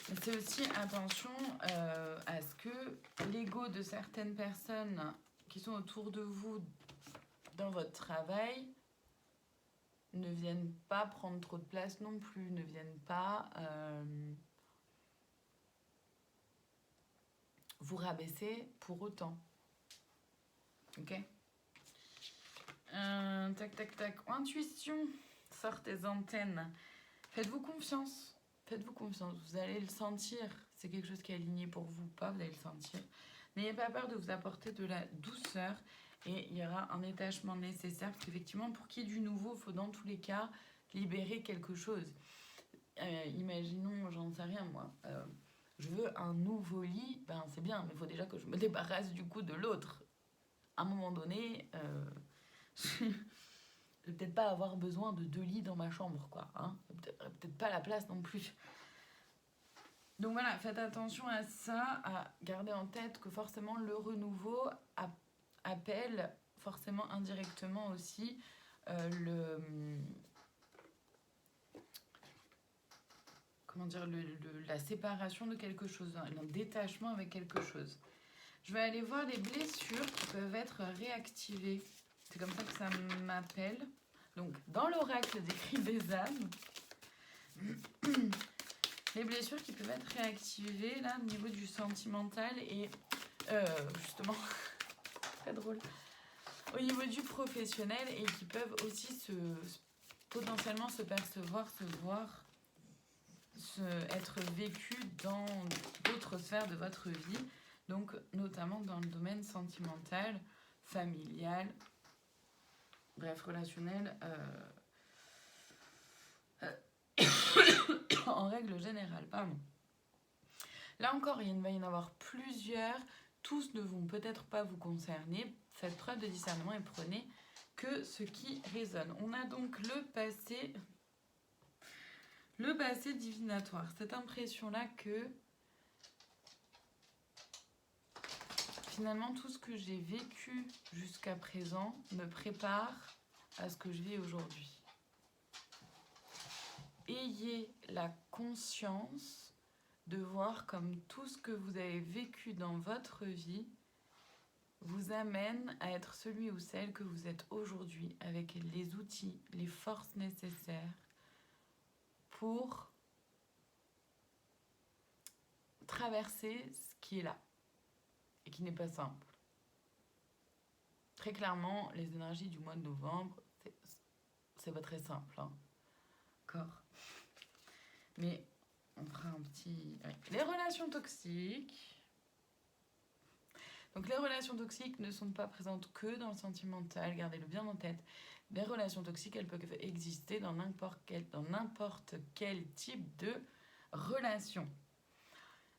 Mais c'est aussi attention à ce que l'ego de certaines personnes qui sont autour de vous dans votre travail ne viennent pas prendre trop de place non plus, ne viennent pas vous rabaisser pour autant. Ok? Tac, tac, tac. Intuition, sort tes antennes. Faites-vous confiance. Faites-vous confiance. Vous allez le sentir. C'est quelque chose qui est aligné pour vous ou pas, vous allez le sentir. N'ayez pas peur de vous apporter de la douceur et il y aura un détachement nécessaire. Parce qu'effectivement, pour qu'il y ait du nouveau, il faut dans tous les cas libérer quelque chose. Imaginons, j'en sais rien moi, je veux un nouveau lit, ben c'est bien, mais il faut déjà que je me débarrasse du coup de l'autre. À un moment donné, je vais peut-être pas avoir besoin de 2 lits dans ma chambre, quoi. Hein, peut-être pas la place non plus. Donc voilà, faites attention à ça, à garder en tête que forcément le renouveau appelle forcément indirectement aussi la séparation de quelque chose, un détachement avec quelque chose. Je vais aller voir les blessures qui peuvent être réactivées. C'est comme ça que ça m'appelle. Donc, dans l'oracle des cris des âmes, Les blessures qui peuvent être réactivées là au niveau du sentimental et justement, très drôle, au niveau du professionnel et qui peuvent aussi potentiellement se percevoir, se voir, être vécues dans d'autres sphères de votre vie, donc notamment dans le domaine sentimental, familial, bref, relationnel, en règle générale, pardon. Là encore, il va y en avoir plusieurs, tous ne vont peut-être pas vous concerner, faites preuve de discernement et prenez que ce qui résonne. On a donc le passé divinatoire, cette impression-là que finalement tout ce que j'ai vécu jusqu'à présent me prépare à ce que je vis aujourd'hui. Ayez la conscience de voir comme tout ce que vous avez vécu dans votre vie vous amène à être celui ou celle que vous êtes aujourd'hui, avec les outils, les forces nécessaires pour traverser ce qui est là et qui n'est pas simple. Très clairement, les énergies du mois de novembre, c'est pas très simple, hein. D'accord. Mais on fera un petit... Ouais. Les relations toxiques. Donc les relations toxiques ne sont pas présentes que dans le sentimental, gardez-le bien en tête. Les relations toxiques, elles peuvent exister dans n'importe quel type de relation.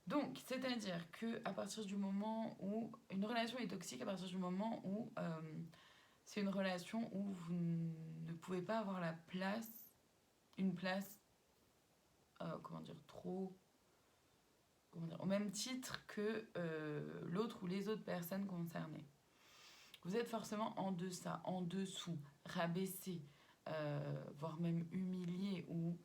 Donc, c'est-à-dire qu'à partir du moment où... Une relation est toxique à partir du moment où c'est une relation où vous ne pouvez pas avoir une place, au même titre que l'autre ou les autres personnes concernées. Vous êtes forcément en deçà, en dessous, rabaissé, voire même humilié ou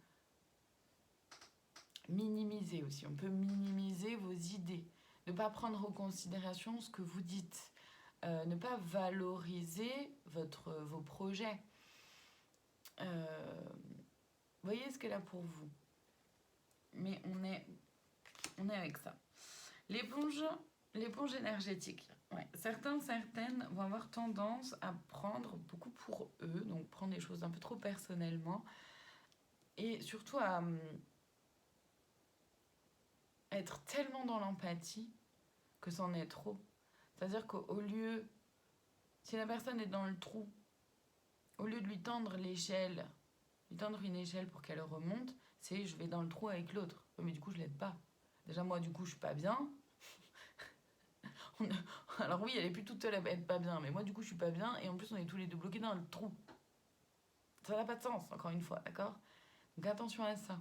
minimiser aussi. On peut minimiser vos idées, ne pas prendre en considération ce que vous dites, ne pas valoriser vos projets. Voyez ce qu'elle a pour vous. Mais on est avec ça. L'éponge énergétique. Ouais. Certaines vont avoir tendance à prendre beaucoup pour eux, donc prendre les choses un peu trop personnellement, et surtout à être tellement dans l'empathie que c'en est trop. C'est-à-dire qu'au lieu, si la personne est dans le trou, au lieu de lui tendre une échelle pour qu'elle remonte, c'est je vais dans le trou avec l'autre. Mais du coup, je l'aide pas. Déjà, moi, du coup, je suis pas bien. Alors oui, elle est plus toute seule à être pas bien, mais moi, du coup, je suis pas bien. Et en plus, on est tous les deux bloqués dans le trou. Ça n'a pas de sens, encore une fois, d'accord? Donc attention à ça.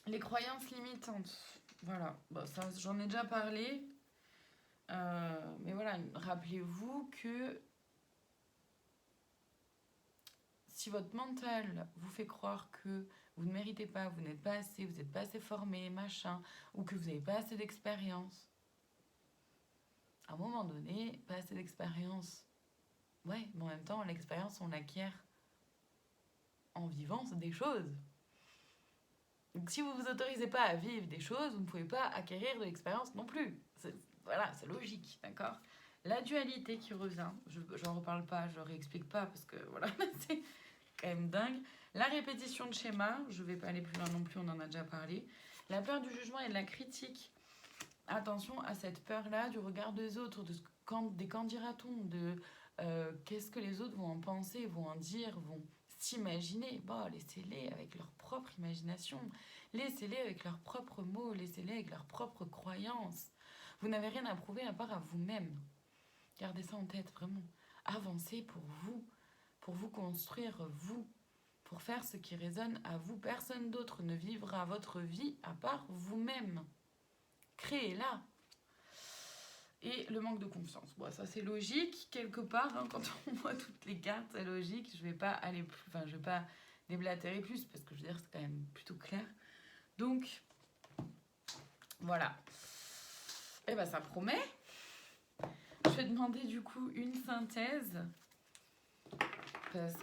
Les croyances limitantes. Voilà, bon, ça, j'en ai déjà parlé. Mais voilà, rappelez-vous que si votre mental vous fait croire que vous ne méritez pas, vous n'êtes pas assez, vous n'êtes pas assez formé, machin, ou que vous n'avez pas assez d'expérience, à un moment donné, pas assez d'expérience. Ouais, mais en même temps, l'expérience, on l'acquiert en vivant des choses. Donc si vous ne vous autorisez pas à vivre des choses, vous ne pouvez pas acquérir de l'expérience non plus. Voilà, c'est logique, d'accord? La dualité qui revient, j'en reparle pas, je réexplique pas parce que voilà, c'est quand même dingue. La répétition de schéma, je vais pas aller plus loin non plus, on en a déjà parlé. La peur du jugement et de la critique. Attention à cette peur-là du regard des autres, des qu'en dira-t-on, de qu'est-ce que les autres vont en penser, vont en dire, vont s'imaginer. Bon, laissez-les avec leur propre imagination, laissez-les avec leurs propres mots, laissez-les avec leurs propres croyances. Vous n'avez rien à prouver à part à vous-même. Gardez ça en tête, vraiment. Avancez pour vous construire vous, pour faire ce qui résonne à vous. Personne d'autre ne vivra votre vie à part vous-même. Créez-la. Et le manque de confiance. Bon, ça c'est logique, quelque part, hein, quand on voit toutes les cartes, c'est logique. Je vais pas déblatérer plus, parce que je veux dire, c'est quand même plutôt clair. Donc, voilà. Et ben ça promet. Je vais demander du coup une synthèse, parce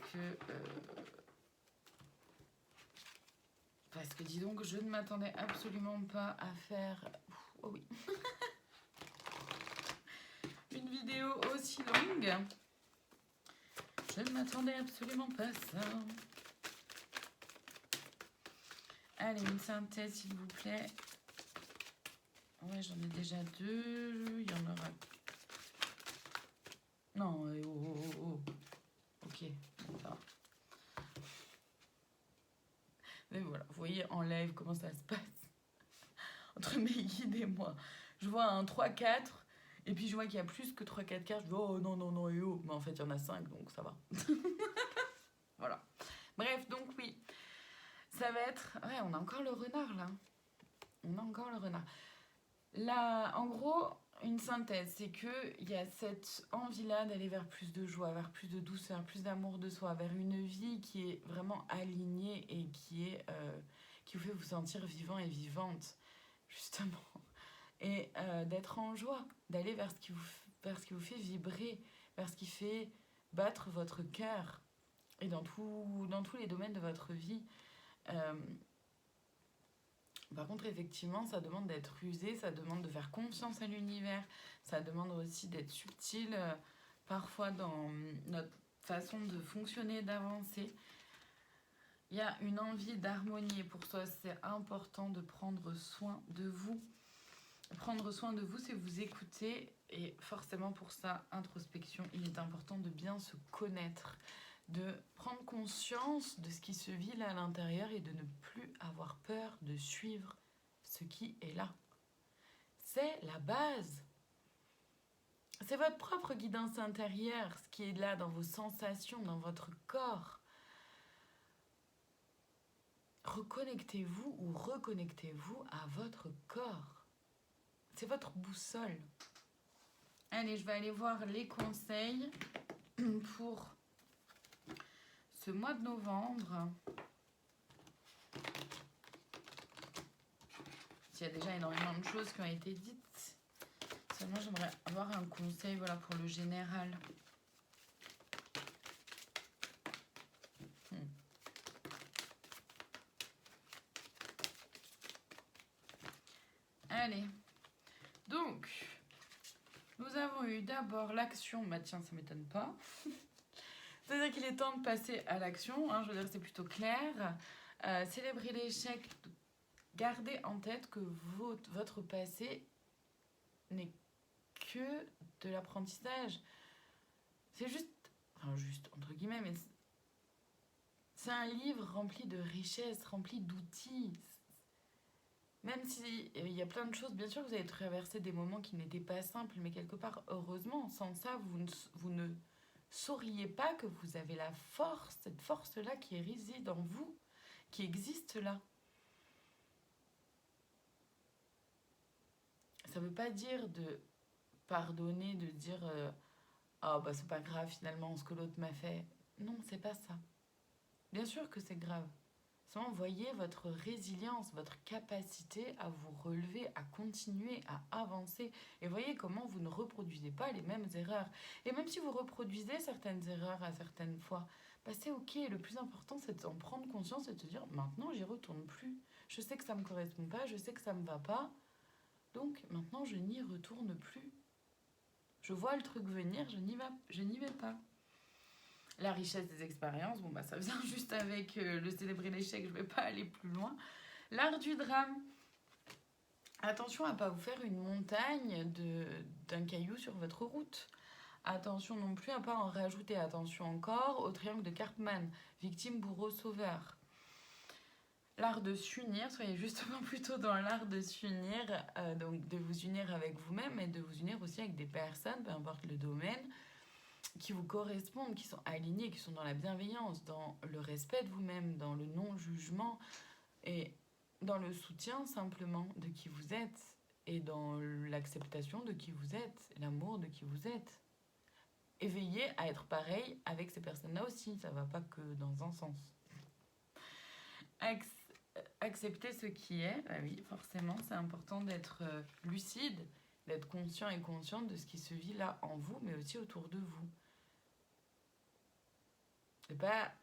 parce que dis donc, je ne m'attendais absolument pas à faire... Oh oui. Une vidéo aussi longue. Je ne m'attendais absolument pas à ça. Allez, une synthèse, s'il vous plaît. Ouais, j'en ai déjà 2. Il y en aura... Non, oh. Ok, ça va. Mais voilà, vous voyez en live comment ça se passe. Entre mes guides et moi. Je vois un 3-4, et puis je vois qu'il y a plus que 3-4 cartes. Je dis, oh non, et oh. Mais en fait, il y en a 5, donc ça va. Voilà. Bref, donc oui. Ça va être... Ouais, on a encore le renard, là. Là, en gros, une synthèse, c'est qu'il y a cette envie-là d'aller vers plus de joie, vers plus de douceur, plus d'amour de soi, vers une vie qui est vraiment alignée et qui vous fait vous sentir vivant et vivante, justement. Et d'être en joie, d'aller vers ce qui vous fait vibrer, vers ce qui fait battre votre cœur. Et dans tous les domaines de votre vie. Par contre, effectivement, ça demande d'être rusé, ça demande de faire confiance à l'univers, ça demande aussi d'être subtil, parfois dans notre façon de fonctionner, d'avancer. Il y a une envie d'harmonie et pour ça, c'est important de prendre soin de vous. Prendre soin de vous, c'est vous écouter et forcément pour ça, introspection, il est important de bien se connaître, de prendre conscience de ce qui se vit là à l'intérieur et de ne plus avoir peur de suivre ce qui est là. C'est la base. C'est votre propre guidance intérieure, ce qui est là dans vos sensations, dans votre corps. Reconnectez-vous ou reconnectez-vous à votre corps. C'est votre boussole. Allez, je vais aller voir les conseils pour ce mois de novembre. Il y a déjà énormément de choses qui ont été dites. Seulement, j'aimerais avoir un conseil pour le général. Allez. Donc, nous avons eu d'abord l'action. Bah tiens, ça m'étonne pas. C'est-à-dire qu'il est temps de passer à l'action. Je veux dire, c'est plutôt clair. Célébrer l'échec. Gardez en tête que votre passé n'est que de l'apprentissage. C'est juste entre guillemets, mais c'est un livre rempli de richesses, rempli d'outils. Même s'il y a plein de choses, bien sûr que vous avez traversé des moments qui n'étaient pas simples, mais quelque part, heureusement, sans ça, vous ne sauriez pas que vous avez la force, cette force-là qui réside en vous, qui existe là. Ça ne veut pas dire de pardonner, de dire c'est pas grave finalement ce que l'autre m'a fait. Non, c'est pas ça. Bien sûr que c'est grave. Seulement, voyez votre résilience, votre capacité à vous relever, à continuer, à avancer. Et voyez comment vous ne reproduisez pas les mêmes erreurs. Et même si vous reproduisez certaines erreurs à certaines fois, c'est ok. Le plus important, c'est d'en prendre conscience et de se dire, maintenant, j'y retourne plus. Je sais que ça ne me correspond pas, je sais que ça ne me va pas. Donc, maintenant, je n'y retourne plus. Je vois le truc venir, je n'y vais pas. La richesse des expériences, ça vient juste avec le célébrer l'échec, je ne vais pas aller plus loin. L'art du drame. Attention à ne pas vous faire une montagne d'un caillou sur votre route. Attention non plus à ne pas en rajouter. Attention encore au triangle de Karpman, victime, bourreau, sauveur. L'art de s'unir, soyez justement plutôt dans l'art de s'unir, donc de vous unir avec vous-même et de vous unir aussi avec des personnes, peu importe le domaine, qui vous correspondent, qui sont alignés, qui sont dans la bienveillance, dans le respect de vous-même, dans le non-jugement et dans le soutien simplement de qui vous êtes et dans l'acceptation de qui vous êtes, l'amour de qui vous êtes. Et veillez à être pareil avec ces personnes-là aussi, ça ne va pas que dans un sens. Accepter ce qui est, oui, forcément, c'est important d'être lucide, d'être conscient et consciente de ce qui se vit là en vous, mais aussi autour de vous. Et pas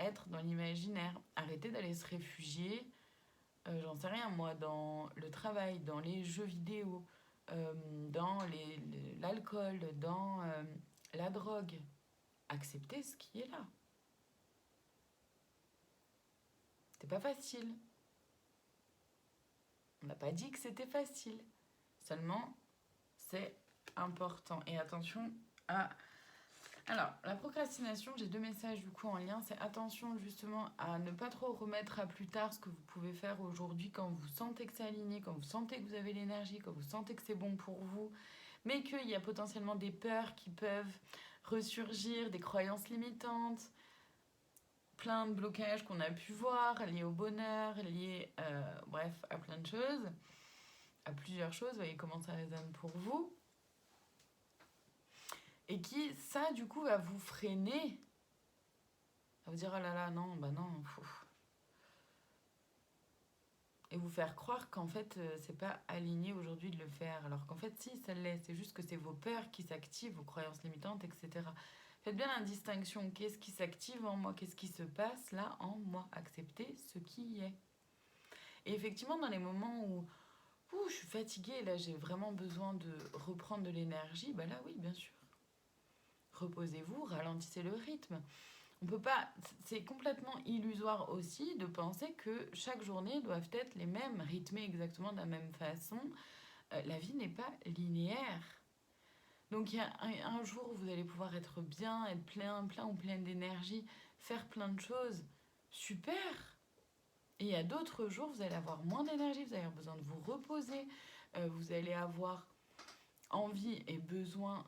être dans l'imaginaire. Arrêtez d'aller se réfugier, j'en sais rien moi, dans le travail, dans les jeux vidéo, dans l'alcool, dans la drogue. Acceptez ce qui est là. C'est pas facile. On n'a pas dit que c'était facile. Seulement, c'est important. Et attention à... Alors, la procrastination, j'ai 2 messages du coup en lien. C'est attention justement à ne pas trop remettre à plus tard ce que vous pouvez faire aujourd'hui quand vous sentez que c'est aligné, quand vous sentez que vous avez l'énergie, quand vous sentez que c'est bon pour vous, mais qu'il y a potentiellement des peurs qui peuvent ressurgir, des croyances limitantes, plein de blocages qu'on a pu voir, liés au bonheur, liés, bref, à plein de choses, à plusieurs choses. Vous voyez comment ça résonne pour vous. Et qui, ça, du coup, va vous freiner. À vous dire, oh là là, non, bah non, et vous faire croire qu'en fait, c'est pas aligné aujourd'hui de le faire. Alors qu'en fait, si, ça l'est. C'est juste que c'est vos peurs qui s'activent, vos croyances limitantes, etc. Faites bien la distinction. Qu'est-ce qui s'active en moi? Qu'est-ce qui se passe là en moi? Acceptez ce qui est. Et effectivement, dans les moments où je suis fatiguée, là, j'ai vraiment besoin de reprendre de l'énergie, bah là, oui, bien sûr. Reposez-vous, ralentissez le rythme. On peut pas, c'est complètement illusoire aussi de penser que chaque journée doivent être les mêmes, rythmées exactement de la même façon. La vie n'est pas linéaire. Donc il y a un jour où vous allez pouvoir être bien, être plein ou pleine d'énergie, faire plein de choses, super. Et il y a d'autres jours, vous allez avoir moins d'énergie, vous allez avoir besoin de vous reposer, vous allez avoir envie et besoin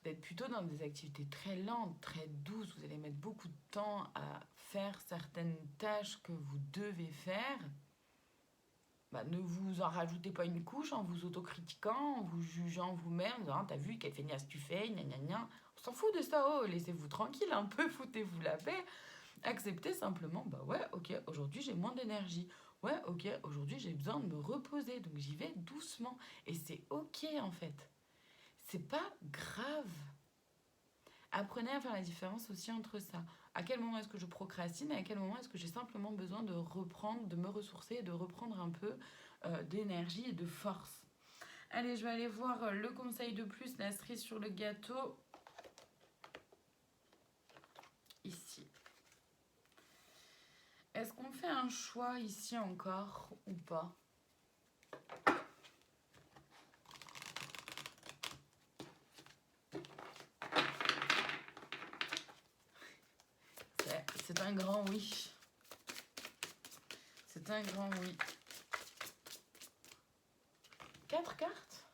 d'être plutôt dans des activités très lentes, très douces. Vous allez mettre beaucoup de temps à faire certaines tâches que vous devez faire. Bah, ne vous en rajoutez pas une couche en vous autocritiquant, en vous jugeant vous-même, en disant, t'as vu quelle feignasse tu fais, gna gna gna. On s'en fout de ça, oh, laissez-vous tranquille un peu, foutez-vous la paix. Acceptez simplement, bah ouais, ok, aujourd'hui j'ai moins d'énergie. Ouais, ok, aujourd'hui j'ai besoin de me reposer, donc j'y vais doucement. Et c'est ok en fait. C'est pas grave. Apprenez à faire la différence aussi entre ça. À quel moment est-ce que je procrastine et à quel moment est-ce que j'ai simplement besoin de reprendre, de me ressourcer et de reprendre un peu d'énergie et de force. Allez, je vais aller voir le conseil de plus, la cerise sur le gâteau. Ici. Est-ce qu'on fait un choix ici encore ou pas? C'est un grand oui. C'est un grand oui. 4 cartes?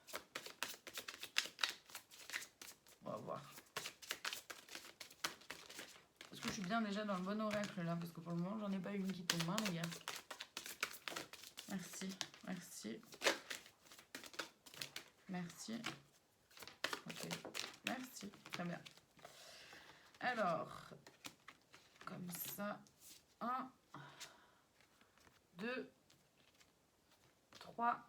On va voir. Est-ce que je suis bien déjà dans le bon oracle là? Parce que pour le moment, j'en ai pas une qui tombe, hein, les gars. Merci, merci. Merci. Ok, merci. Très bien. Alors, comme ça, 1, 2, 3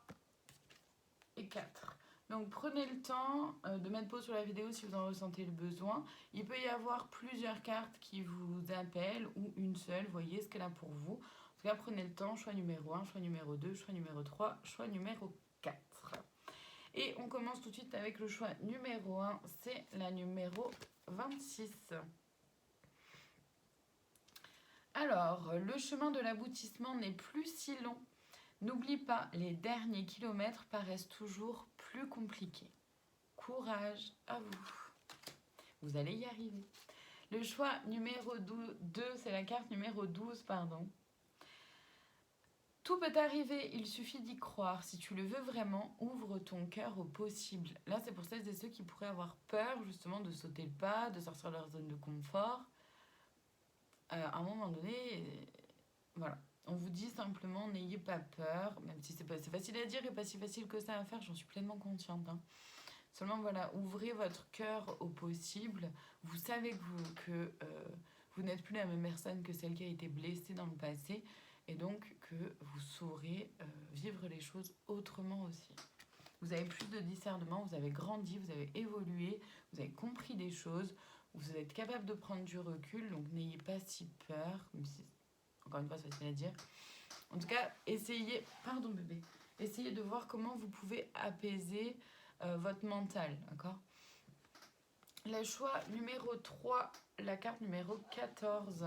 et 4. Donc prenez le temps de mettre pause sur la vidéo si vous en ressentez le besoin. Il peut y avoir plusieurs cartes qui vous appellent ou une seule, voyez ce qu'elle a pour vous. En tout cas, prenez le temps, choix numéro 1, choix numéro 2, choix numéro 3, choix numéro 4. Et on commence tout de suite avec le choix numéro 1, c'est la numéro 26. Alors, le chemin de l'aboutissement n'est plus si long. N'oublie pas, les derniers kilomètres paraissent toujours plus compliqués. Courage à vous. Vous allez y arriver. Le choix numéro 2, c'est la carte numéro 12, pardon. Tout peut arriver, il suffit d'y croire. Si tu le veux vraiment, ouvre ton cœur au possible. Là, c'est pour celles et ceux qui pourraient avoir peur, justement, de sauter le pas, de sortir de leur zone de confort. À un moment donné, voilà. On vous dit simplement, n'ayez pas peur, même si c'est facile à dire et pas si facile que ça à faire, j'en suis pleinement consciente. Hein. Seulement, voilà, ouvrez votre cœur au possible. Vous savez que vous n'êtes plus la même personne que celle qui a été blessée dans le passé. Et donc que vous saurez vivre les choses autrement aussi. Vous avez plus de discernement, vous avez grandi, vous avez évolué, vous avez compris des choses, vous êtes capable de prendre du recul, donc n'ayez pas si peur, même si, encore une fois, c'est facile à dire. En tout cas, essayez, pardon bébé, essayez de voir comment vous pouvez apaiser votre mental, d'accord? Le choix numéro 3, la carte numéro 14.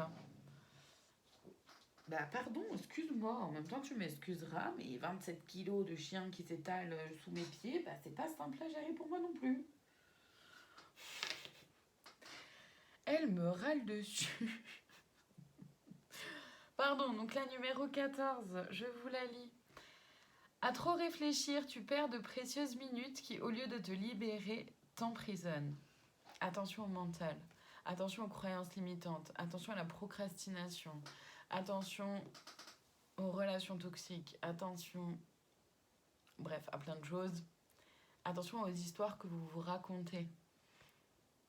Bah pardon, excuse-moi, en même temps tu m'excuseras, mais 27 kilos de chien qui s'étale sous mes pieds, bah c'est pas simple à gérer pour moi non plus. Elle me râle dessus. Pardon, donc la numéro 14, je vous la lis. À trop réfléchir, tu perds de précieuses minutes qui, au lieu de te libérer, t'emprisonnent. Attention au mental, attention aux croyances limitantes, attention à la procrastination, attention aux relations toxiques, attention, bref, à plein de choses. Attention aux histoires que vous vous racontez.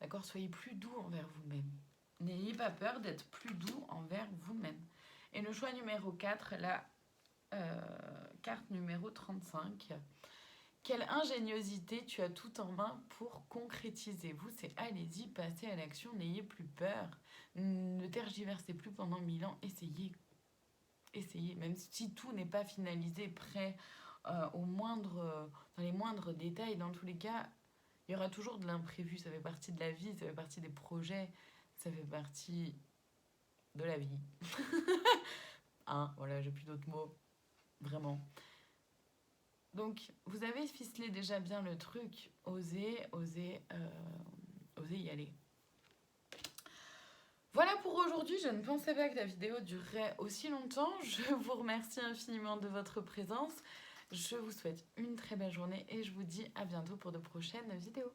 D'accord? Soyez plus doux envers vous-même. N'ayez pas peur d'être plus doux envers vous-même. Et le choix numéro 4, la carte numéro 35. Quelle ingéniosité, tu as tout en main pour concrétiser. Vous, c'est allez-y, passez à l'action, n'ayez plus peur. Ne tergiversez plus pendant 1000 ans, essayez. Essayez, même si tout n'est pas finalisé, prêt dans les moindres détails. Dans tous les cas, il y aura toujours de l'imprévu. Ça fait partie de la vie, ça fait partie des projets, ça fait partie de la vie. Hein, voilà, j'ai plus d'autres mots. Vraiment. Donc, vous avez ficelé déjà bien le truc. Osez y aller. Voilà pour aujourd'hui. Je ne pensais pas que la vidéo durerait aussi longtemps. Je vous remercie infiniment de votre présence. Je vous souhaite une très belle journée et je vous dis à bientôt pour de prochaines vidéos.